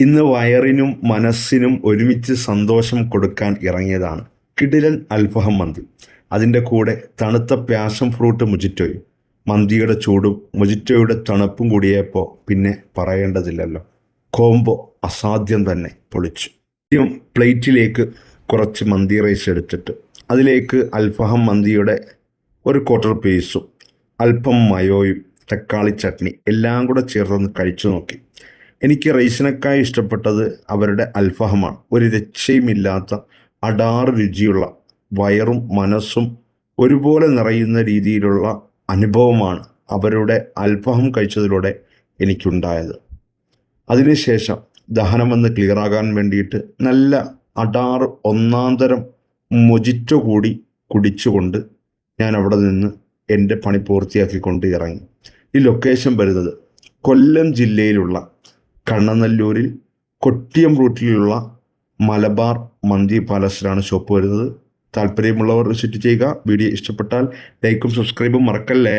ഇന്ന് വയറിനും മനസ്സിനും ഒരുമിച്ച് സന്തോഷം കൊടുക്കാൻ ഇറങ്ങിയതാണ്. കിടിലൻ അൽഫഹം മന്തി, അതിൻ്റെ കൂടെ തണുത്ത പാഷൻ ഫ്രൂട്ട് മൊജിറ്റോയും. മന്തിയുടെ ചൂടും മൊജിറ്റോയുടെ തണുപ്പും കൂടിയപ്പോൾ പിന്നെ പറയേണ്ടതില്ലല്ലോ. കോംബോ അസാധ്യം തന്നെ, പൊളിച്ചു. ആദ്യം പ്ലേറ്റിലേക്ക് കുറച്ച് മന്തി റൈസ് എടുത്തിട്ട് അതിലേക്ക് അൽഫഹം മന്തിയുടെ ഒരു ക്വാർട്ടർ പീസും അല്പം മയോയും തക്കാളി ചട്നി എല്ലാം കൂടെ ചേർത്തൊന്ന് കഴിച്ചു നോക്കി. എനിക്ക് റൈസിനേക്കാൾ ഇഷ്ടപ്പെട്ടത് അവരുടെ അൽഫഹമാണ്. ഒരു രക്ഷയുമില്ലാത്ത അടാറ് രുചിയുള്ള, വയറും മനസ്സും ഒരുപോലെ നിറയുന്ന രീതിയിലുള്ള അനുഭവമാണ് അവരുടെ അൽഫഹം കഴിച്ചതിലൂടെ എനിക്കുണ്ടായത്. അതിനുശേഷം ദഹനമെന്ന് ക്ലിയറാകാൻ വേണ്ടിയിട്ട് നല്ല അടാറ് ഒന്നാന്തരം മൊജിറ്റോ കൂടി കുടിച്ചുകൊണ്ട് ഞാൻ അവിടെ നിന്ന് എൻ്റെ പണി പൂർത്തിയാക്കിക്കൊണ്ട് ഇറങ്ങി. ഈ ലൊക്കേഷൻ വരുന്നത് കൊല്ലം ജില്ലയിലുള്ള കണ്ണനല്ലൂരിൽ കൊട്ടിയം റൂട്ടിലുള്ള മലബാർ മന്തി പാലസിലാണ് ഷോപ്പ് വരുന്നത്. താല്പര്യമുള്ളവർ വിസിറ്റ് ചെയ്യുക. വീഡിയോ ഇഷ്ടപ്പെട്ടാൽ ലൈക്കും സബ്സ്ക്രൈബും മറക്കല്ലേ.